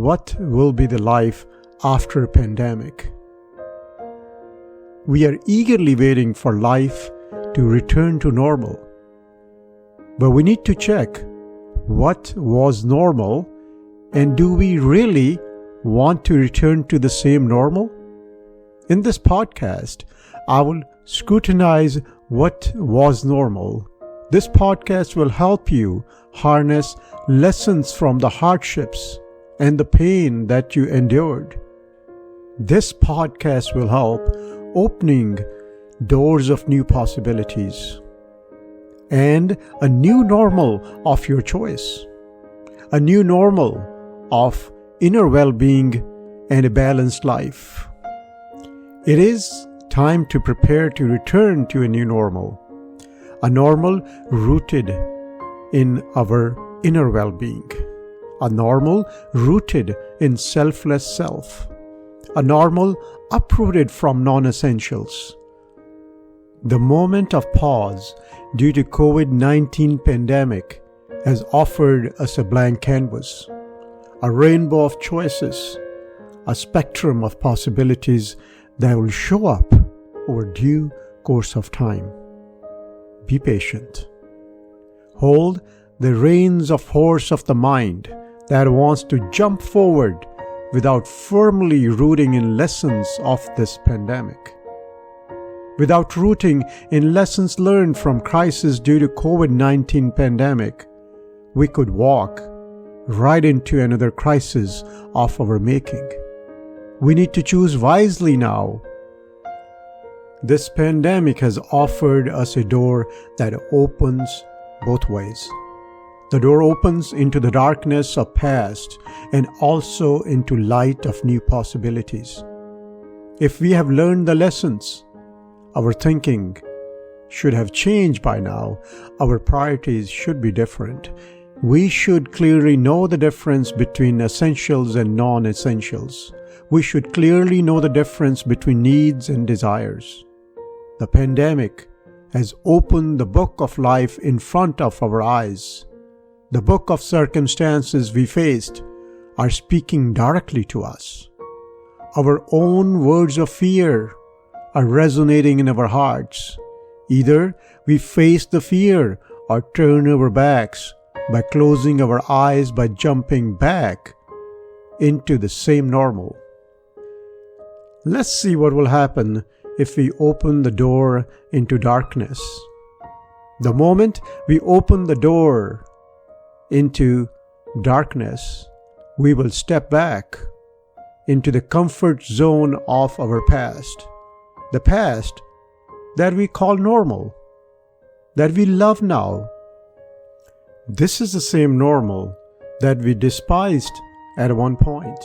what will be the life after a pandemic. We are eagerly waiting for life to return to normal. But we need to check what was normal, and do we really want to return to the same normal? In this podcast, I will scrutinize what was normal. This podcast will help you harness lessons from the hardships and the pain that you endured. This podcast will help opening doors of new possibilities and a new normal of your choice, a new normal of inner well-being and a balanced life. It is time to prepare to return to a new normal, a normal rooted in our inner well-being, a normal rooted in selfless self, a normal uprooted from non-essentials. The moment of pause due to COVID-19 pandemic has offered us a blank canvas, a rainbow of choices, a spectrum of possibilities that will show up over due course of time. Be patient. Hold the reins of horse of the mind that wants to jump forward without firmly rooting in lessons of this pandemic. Without rooting in lessons learned from crisis due to COVID-19 pandemic, we could walk right into another crisis of our making. We need to choose wisely now. This pandemic has offered us a door that opens both ways. The door opens into the darkness of past and also into light of new possibilities. If we have learned the lessons, our thinking should have changed by now. Our priorities should be different. We should clearly know the difference between essentials and non-essentials. We should clearly know the difference between needs and desires. The pandemic has opened the book of life in front of our eyes. The book of circumstances we faced are speaking directly to us. Our own words of fear are resonating in our hearts. Either we face the fear or turn our backs by closing our eyes, by jumping back into the same normal. Let's see what will happen if we open the door into darkness. The moment we open the door into darkness, we will step back into the comfort zone of our past. The past that we call normal, that we love now. This is the same normal that we despised at one point.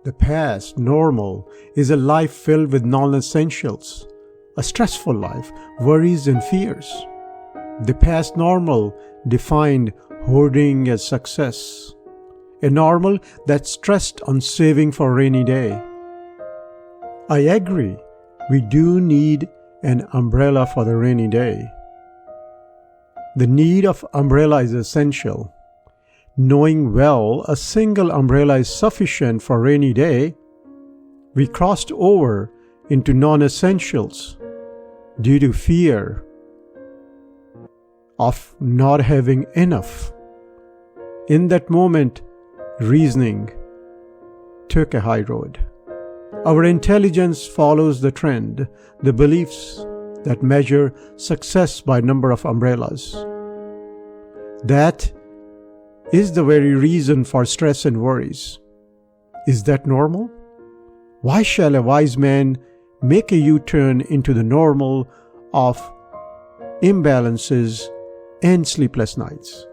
The past normal is a life filled with non-essentials, a stressful life, worries and fears. The past normal defined hoarding as success, a normal that stressed on saving for a rainy day. I agree, we do need an umbrella for the rainy day. The need of umbrella is essential. Knowing well a single umbrella is sufficient for a rainy day, we crossed over into non-essentials due to fear of not having enough. In that moment, reasoning took a high road. Our intelligence follows the trend, the beliefs that measure success by number of umbrellas. That is the very reason for stress and worries. Is that normal? Why shall a wise man make a U-turn into the normal of imbalances and sleepless nights?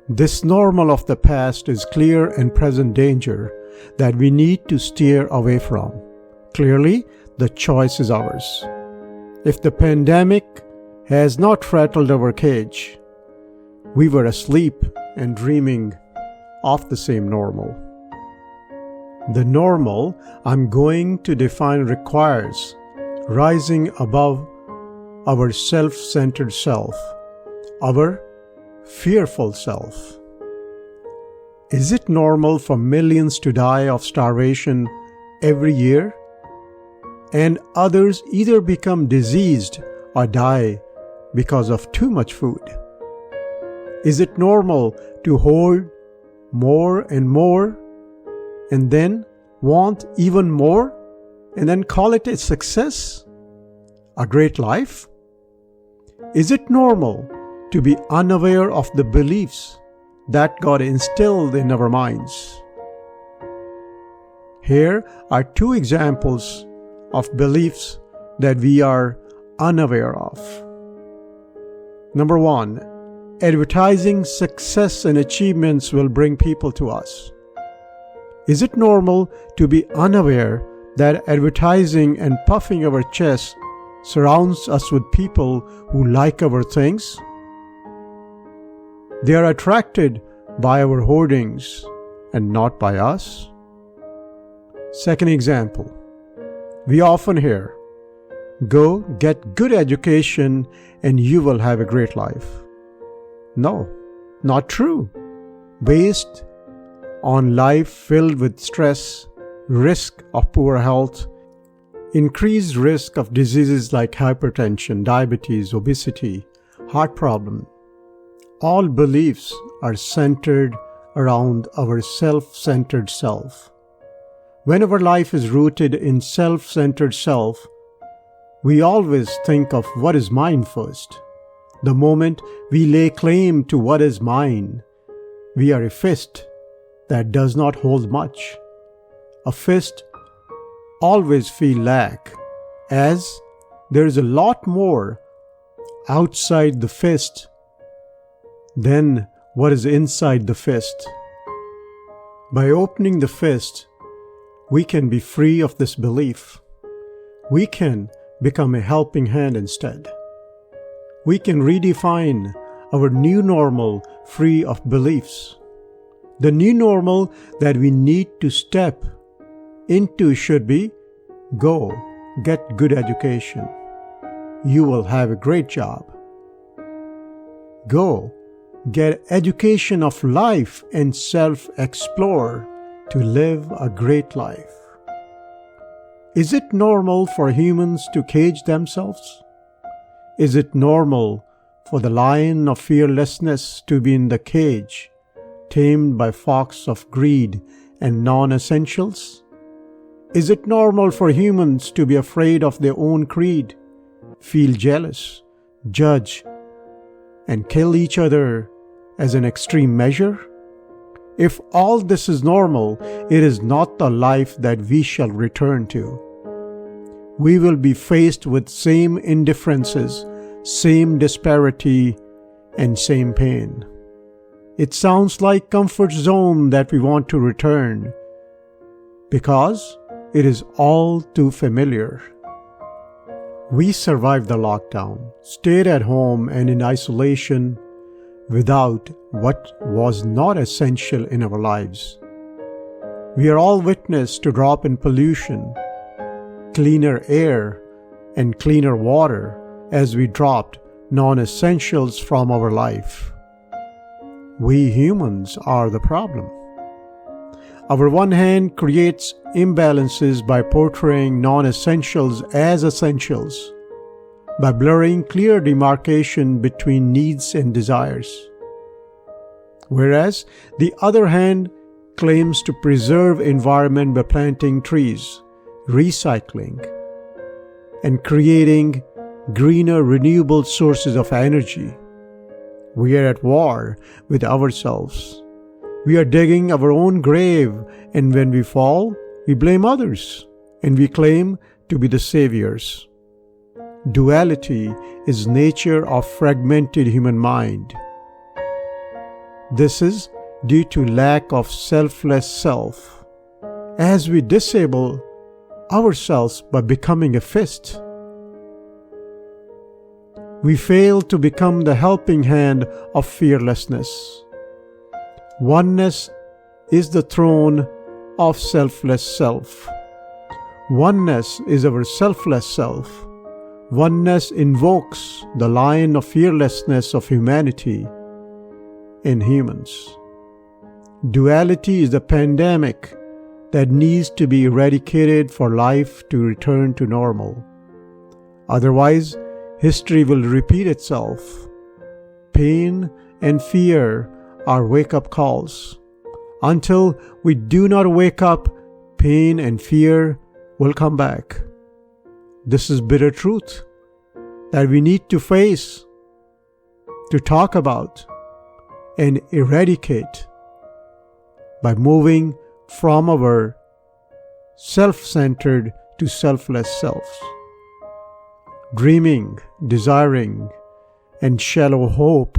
This normal of the past is clear and present danger that we need to steer away from. Clearly, the choice is ours. If the pandemic has not rattled our cage, we were asleep and dreaming of the same normal. The normal I'm going to define requires rising above our self-centered self, our fearful self, Is it normal for millions to die of starvation every year? And others either become diseased or die because of too much food? Is it normal to hoard more and more and then want even more and then call it a success? A great life? Is it normal to be unaware of the beliefs that God instilled in our minds? Here are two examples of beliefs that we are unaware of. Number one, advertising success and achievements will bring people to us. Is it normal to be unaware that advertising and puffing our chest surrounds us with people who like our things? They are attracted by our hoardings and not by us. Second example, we often hear, "Go get good education and you will have a great life." No, not true. Based on life filled with stress, risk of poor health, increased risk of diseases like hypertension, diabetes, obesity, heart problem. All beliefs are centered around our self-centered self. When our life is rooted in self-centered self, we always think of what is mine first. The moment we lay claim to what is mine, we are a fist that does not hold much. A fist always feel lack, as there is a lot more outside the fist than what is inside the fist. By opening the fist, we can be free of this belief. We can become a helping hand instead. We can redefine our new normal free of beliefs. The new normal that we need to step into should be, go get good education. You will have a great job. Go get education of life and self-explore to live a great life. Is it normal for humans to cage themselves? Is it normal for the lion of fearlessness to be in the cage, tamed by fox of greed and non-essentials? Is it normal for humans to be afraid of their own creed, feel jealous, judge, and kill each other as an extreme measure? If all this is normal, it is not the life that we shall return to. We will be faced with same indifferences, same disparity, and same pain. It sounds like comfort zone that we want to return, because it is all too familiar. We survived the lockdown, stayed at home and in isolation without what was not essential in our lives. We are all witness to drop in pollution, cleaner air, and cleaner water as we dropped non-essentials from our life. We humans are the problem. Our one hand creates imbalances by portraying non-essentials as essentials, by blurring clear demarcation between needs and desires. Whereas the other hand claims to preserve environment by planting trees, recycling, and creating greener renewable sources of energy. We are at war with ourselves. We are digging our own grave, and when we fall, we blame others, and we claim to be the saviors. Duality is nature of fragmented human mind. This is due to lack of selfless self, as we disable ourselves by becoming a fist. We fail to become the helping hand of fearlessness. Oneness is the throne of selfless self. Oneness is our selfless self. Oneness invokes the lion of fearlessness of humanity in humans. Duality is the pandemic that needs to be eradicated for life to return to normal. Otherwise, history will repeat itself. Pain and fear are wake-up calls. Until we do not wake up, pain and fear will come back. This is bitter truth that we need to face, to talk about, and eradicate by moving from our self-centered to selfless selves. Dreaming, desiring, and shallow hope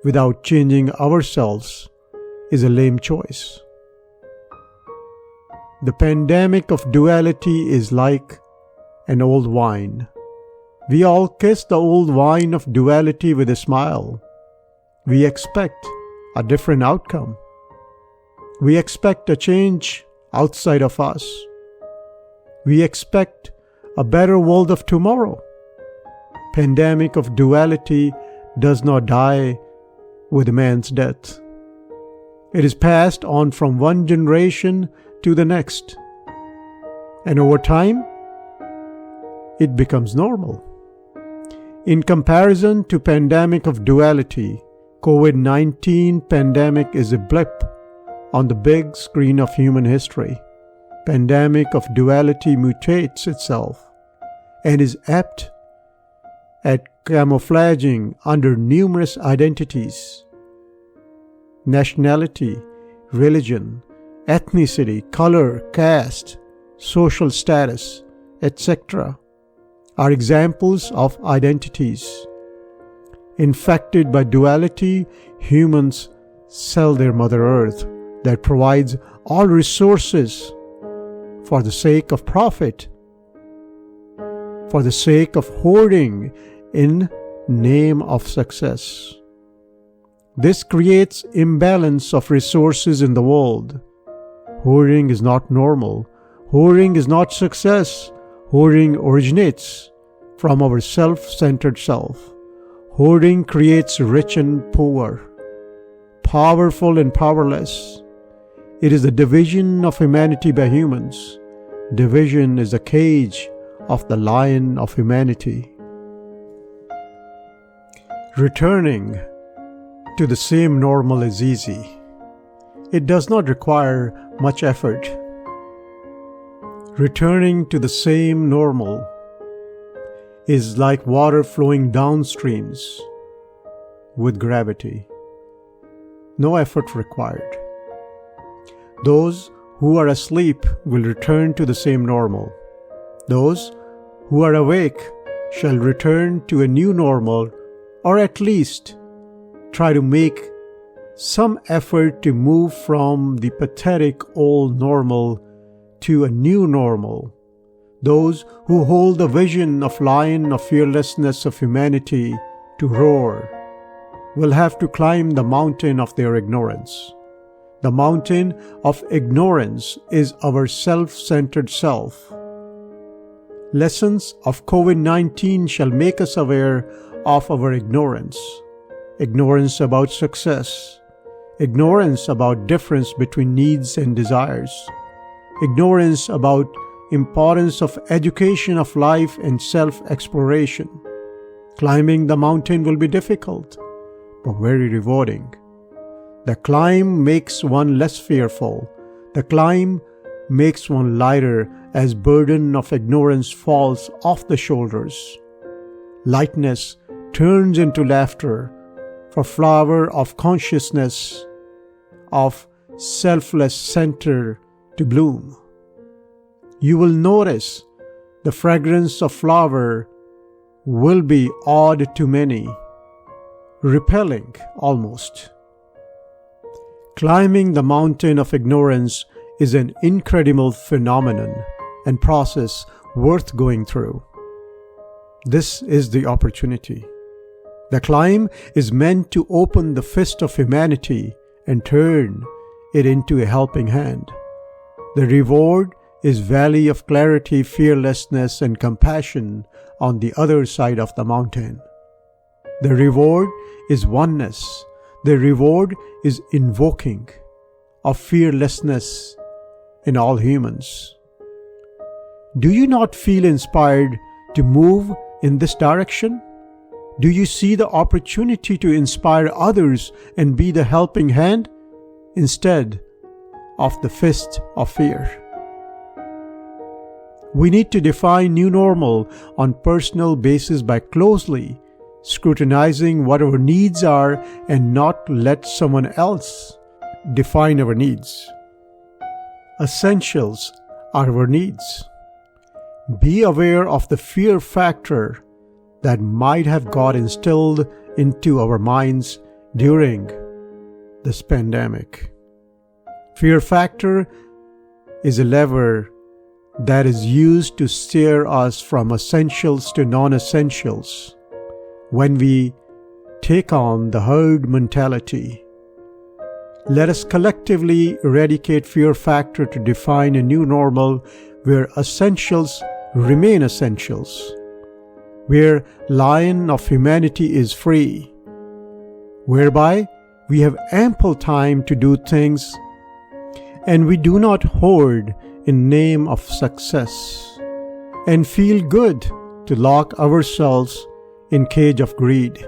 without changing ourselves is a lame choice. The pandemic of duality is like an old wine. We all kiss the old wine of duality with a smile. We expect a different outcome. We expect a change outside of us. We expect a better world of tomorrow. Pandemic of duality does not die with man's death. It is passed on from one generation to the next. And over time, it becomes normal. In comparison to pandemic of duality, COVID-19 pandemic is a blip on the big screen of human history. Pandemic of duality mutates itself and is apt at camouflaging under numerous identities. Nationality, religion, ethnicity, color, caste, social status, etc. are examples of identities. Infected by duality, humans sell their Mother Earth that provides all resources for the sake of profit, for the sake of hoarding in name of success. This creates imbalance of resources in the world. Hoarding is not normal. Hoarding is not success. Hoarding originates from our self-centered self. Hoarding creates rich and poor, powerful and powerless. It is the division of humanity by humans. Division is the cage of the lion of humanity. Returning to the same normal is easy. It does not require much effort. Returning to the same normal is like water flowing downstreams with gravity. No effort required. Those who are asleep will return to the same normal. Those who are awake shall return to a new normal, or at least try to make some effort to move from the pathetic old normal to a new normal. Those who hold the vision of lion of fearlessness of humanity to roar will have to climb the mountain of their ignorance. The mountain of ignorance is our self-centered self. Lessons of COVID-19 shall make us aware of our ignorance. Ignorance about success. Ignorance about difference between needs and desires. Ignorance about importance of education of life and self-exploration. Climbing the mountain will be difficult, but very rewarding. The climb makes one less fearful. The climb makes one lighter as burden of ignorance falls off the shoulders. Lightness turns into laughter, for flower of consciousness, of selfless center to bloom. You will notice the fragrance of flower will be odd to many, repelling almost. Climbing the mountain of ignorance is an incredible phenomenon and process worth going through. This is the opportunity. The climb is meant to open the fist of humanity and turn it into a helping hand. The reward is valley of clarity, fearlessness, and compassion on the other side of the mountain. The reward is oneness. The reward is invoking of fearlessness in all humans. Do you not feel inspired to move in this direction? Do you see the opportunity to inspire others and be the helping hand instead of the fist of fear? We need to define new normal on personal basis by closely scrutinizing what our needs are and not let someone else define our needs. Essentials are our needs. Be aware of the fear factor that might have got instilled into our minds during this pandemic. Fear factor is a lever that is used to steer us from essentials to non-essentials when we take on the herd mentality. Let us collectively eradicate fear factor to define a new normal where essentials remain essentials, where lion of humanity is free, whereby we have ample time to do things and we do not hoard in name of success and feel good to lock ourselves in cage of greed.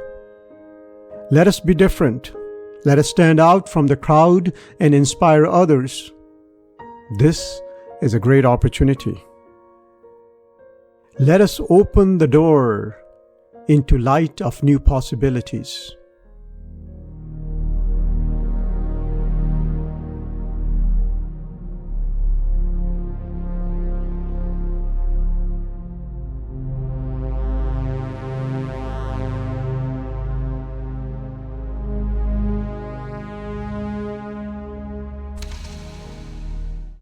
Let us be different. Let us stand out from the crowd and inspire others. This is a great opportunity. Let us open the door into light of new possibilities.